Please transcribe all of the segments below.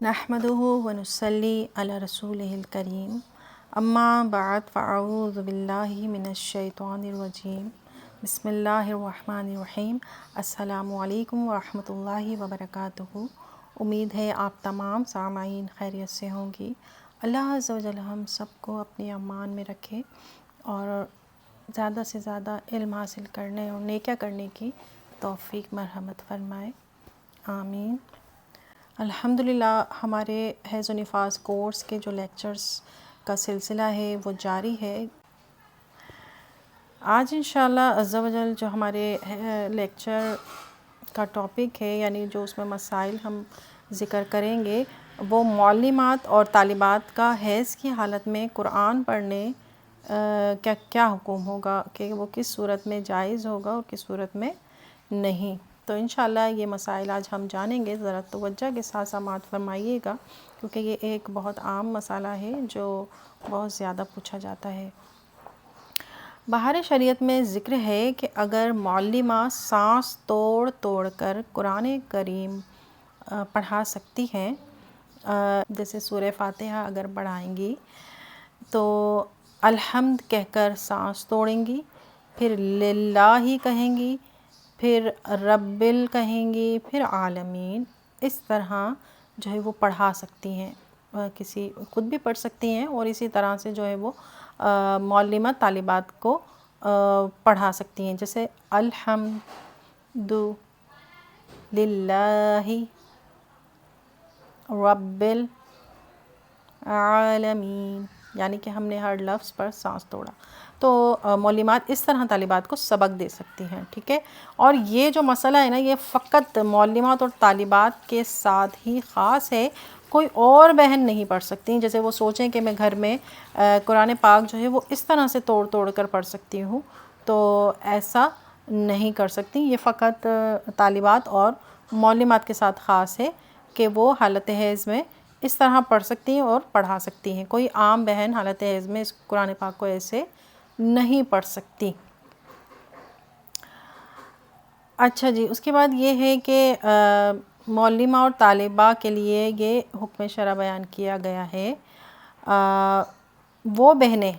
نحمدہ ونصلی علی رسولہ الکریم اما بعد فاعوذ باللہ من الشیطان الرجیم بسم اللہ الرحمن الرحیم۔ السلام علیکم ورحمۃ اللہ وبرکاتہ۔ امید ہے آپ تمام سامعین خیریت سے ہوں گی۔ اللہ عز و جل ہم سب کو اپنی امان میں رکھے اور زیادہ سے زیادہ علم حاصل کرنے اور نیکیاں کرنے کی توفیق مرحمت فرمائے، آمین۔ الحمدللہ ہمارے حیض و نفاس کورس کے جو لیکچرز کا سلسلہ ہے وہ جاری ہے۔ آج انشاءاللہ عز و جل جو ہمارے لیکچر کا ٹاپک ہے، یعنی جو اس میں مسائل ہم ذکر کریں گے، وہ معلمات اور طالبات کا حیض کی حالت میں قرآن پڑھنے کیا حکم ہوگا، کہ وہ کس صورت میں جائز ہوگا اور کس صورت میں نہیں۔ تو انشاءاللہ یہ مسائل آج ہم جانیں گے، ذرا توجہ کے ساتھ سماعت فرمائیے گا، کیونکہ یہ ایک بہت عام مسئلہ ہے جو بہت زیادہ پوچھا جاتا ہے۔ بہار شریعت میں ذکر ہے کہ اگر معلمہ سانس توڑ توڑ کر قرآن کریم پڑھا سکتی ہیں، جیسے سورہ فاتحہ اگر پڑھائیں گی تو الحمد کہہ کر سانس توڑیں گی، پھر للہ کہیں گی، پھر ربل کہیں گی، پھر عالمین، اس طرح جو ہے وہ پڑھا سکتی ہیں، کسی خود بھی پڑھ سکتی ہیں اور اسی طرح سے جو ہے وہ معلمہ طالبات کو پڑھا سکتی ہیں، جیسے الحمد للہ رب العالمین، یعنی کہ ہم نے ہر لفظ پر سانس توڑا۔ تو معلمات اس طرح طالبات کو سبق دے سکتی ہیں، ٹھیک ہے۔ اور یہ جو مسئلہ ہے نا، یہ فقط معلمات اور طالبات کے ساتھ ہی خاص ہے، کوئی اور بہن نہیں پڑھ سکتی۔ جیسے وہ سوچیں کہ میں گھر میں قرآن پاک جو ہے وہ اس طرح سے توڑ توڑ کر پڑھ سکتی ہوں، تو ایسا نہیں کر سکتی۔ یہ فقط طالبات اور معلمات کے ساتھ خاص ہے کہ وہ حالت حیض میں اس طرح پڑھ سکتی ہیں اور پڑھا سکتی ہیں۔ کوئی عام بہن حالت حیض میں اس قرآن پاک کو ایسے نہیں پڑھ سکتی۔ اچھا جی، اس کے بعد یہ ہے کہ معلمہ اور طالبہ کے لیے یہ حکم شرع بیان کیا گیا ہے۔ وہ بہنیں،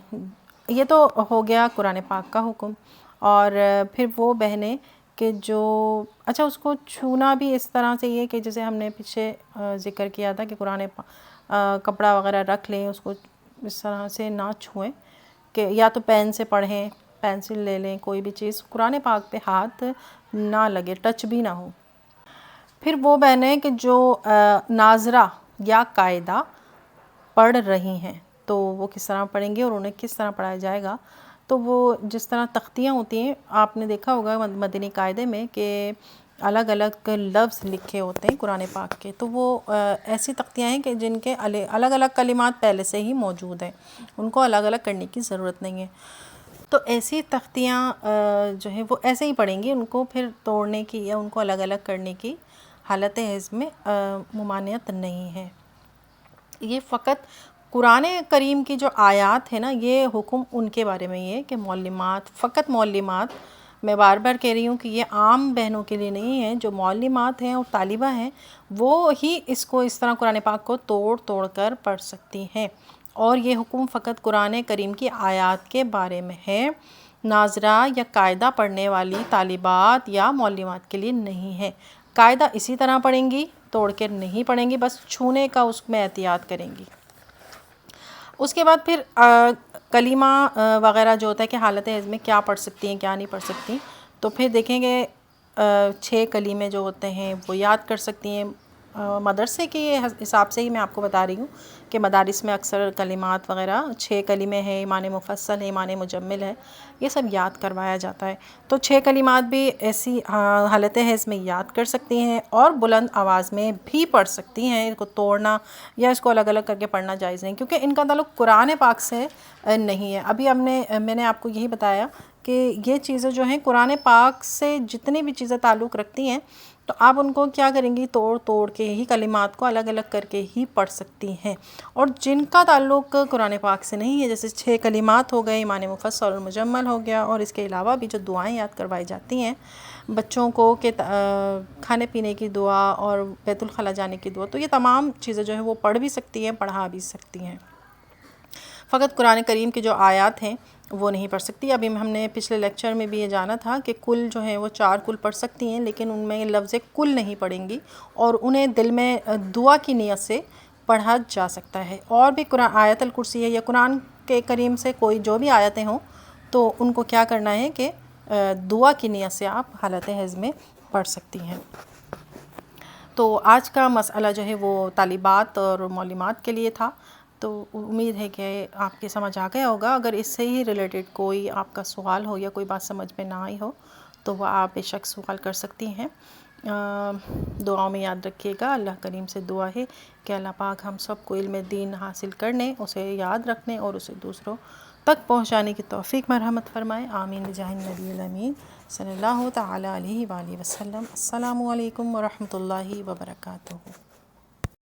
یہ تو ہو گیا قرآن پاک کا حکم، اور پھر وہ بہنیں کہ جو اچھا اس کو چھونا بھی اس طرح سے یہ کہ جیسے ہم نے پیچھے ذکر کیا تھا کہ قرآن کپڑا وغیرہ رکھ لیں، اس کو اس طرح سے نہ چھوئیں، کہ یا تو پین سے پڑھیں، پینسل لے لیں، کوئی بھی چیز قرآن پاک پہ ہاتھ نہ لگے، ٹچ بھی نہ ہو۔ پھر وہ بہنیں کہ جو ناظرہ یا قاعدہ پڑھ رہی ہیں، تو وہ کس طرح پڑھیں گے اور انہیں کس طرح پڑھایا جائے گا؟ تو وہ جس طرح تختیاں ہوتی ہیں، آپ نے دیکھا ہوگا مدنی قاعدے میں کہ الگ الگ لفظ لکھے ہوتے ہیں قرآن پاک کے، تو وہ ایسی تختیاں ہیں کہ جن کے الگ الگ کلمات پہلے سے ہی موجود ہیں، ان کو الگ الگ کرنے کی ضرورت نہیں ہے۔ تو ایسی تختیاں جو ہیں وہ ایسے ہی پڑھیں گی، ان کو پھر توڑنے کی یا ان کو الگ الگ کرنے کی حالت حیض میں ممانعت نہیں ہے۔ یہ فقط قرآن کریم کی جو آیات ہے نا، یہ حکم ان کے بارے میں یہ ہے کہ معلمات، فقط معلمات، میں بار بار کہہ رہی ہوں کہ یہ عام بہنوں کے لیے نہیں ہے، جو معلمات ہیں اور طالبہ ہیں وہ ہی اس کو اس طرح قرآن پاک کو توڑ توڑ کر پڑھ سکتی ہیں، اور یہ حکم فقط قرآن کریم کی آیات کے بارے میں ہے، ناظرہ یا قاعدہ پڑھنے والی طالبات یا معلمات کے لیے نہیں ہے۔ قاعدہ اسی طرح پڑھیں گی، توڑ کے نہیں پڑھیں گی، بس چھونے کا اس میں احتیاط کریں گی۔ اس کے بعد پھر کلمہ وغیرہ جو ہوتا ہے کہ حالت حیض میں کیا پڑھ سکتی ہیں کیا نہیں پڑھ سکتی، تو پھر دیکھیں گے 6 کلمے جو ہوتے ہیں وہ یاد کر سکتی ہیں۔ مدرسے کے حساب سے ہی میں آپ کو بتا رہی ہوں کہ مدارس میں اکثر کلمات وغیرہ 6 کلمے ہیں، ایمان مفصل ہے، ایمان مجمل ہے، یہ سب یاد کروایا جاتا ہے۔ تو 6 کلمات بھی ایسی حالت حیض میں یاد کر سکتی ہیں اور بلند آواز میں بھی پڑھ سکتی ہیں۔ ان کو توڑنا یا اس کو الگ الگ کر کے پڑھنا جائز نہیں، کیونکہ ان کا تعلق قرآن پاک سے نہیں ہے۔ ابھی میں نے آپ کو یہی بتایا کہ یہ چیزیں جو ہیں قرآن پاک سے جتنی بھی چیزیں تعلق رکھتی ہیں، تو آپ ان کو کیا کریں گی، توڑ توڑ کے ہی کلمات کو الگ الگ کر کے ہی پڑھ سکتی ہیں۔ اور جن کا تعلق قرآن پاک سے نہیں ہے، جیسے 6 کلمات ہو گئے، ایمان مفصل اور مجمل ہو گیا، اور اس کے علاوہ بھی جو دعائیں یاد کروائی جاتی ہیں بچوں کو کہ کھانے پینے کی دعا اور بیت الخلاء جانے کی دعا، تو یہ تمام چیزیں جو ہیں وہ پڑھ بھی سکتی ہیں، پڑھا بھی سکتی ہیں، فقط قرآن کریم کی جو آیات ہیں وہ نہیں پڑھ سکتی۔ ابھی ہم نے پچھلے لیکچر میں بھی یہ جانا تھا کہ کل جو ہیں وہ 4 کل پڑھ سکتی ہیں، لیکن ان میں لفظ کل نہیں پڑھیں گی، اور انہیں دل میں دعا کی نیت سے پڑھا جا سکتا ہے۔ اور بھی قرآن آیت الکرسی ہے یا قرآن کے کریم سے کوئی جو بھی آیتیں ہوں تو ان کو کیا کرنا ہے کہ دعا کی نیت سے آپ حالت حیض میں پڑھ سکتی ہیں۔ تو آج کا مسئلہ جو ہے وہ طالبات اور معلمات کے لیے تھا، تو امید ہے کہ آپ کے سمجھ آ گیا ہوگا۔ اگر اس سے ہی ریلیٹڈ کوئی آپ کا سوال ہو یا کوئی بات سمجھ میں نہ آئی ہو تو وہ آپ بے شک سوال کر سکتی ہیں۔ دعاؤں میں یاد رکھیے گا، اللہ کریم سے دعا ہے کہ اللہ پاک ہم سب کو علم دین حاصل کرنے، اسے یاد رکھنے اور اسے دوسروں تک پہنچانے کی توفیق مرحمت فرمائے، آمین بجاہ النبی الامین صلی اللہ تعالیٰ علیہ وآلہ وسلم۔ السلام علیکم ورحمۃ اللہ وبرکاتہ۔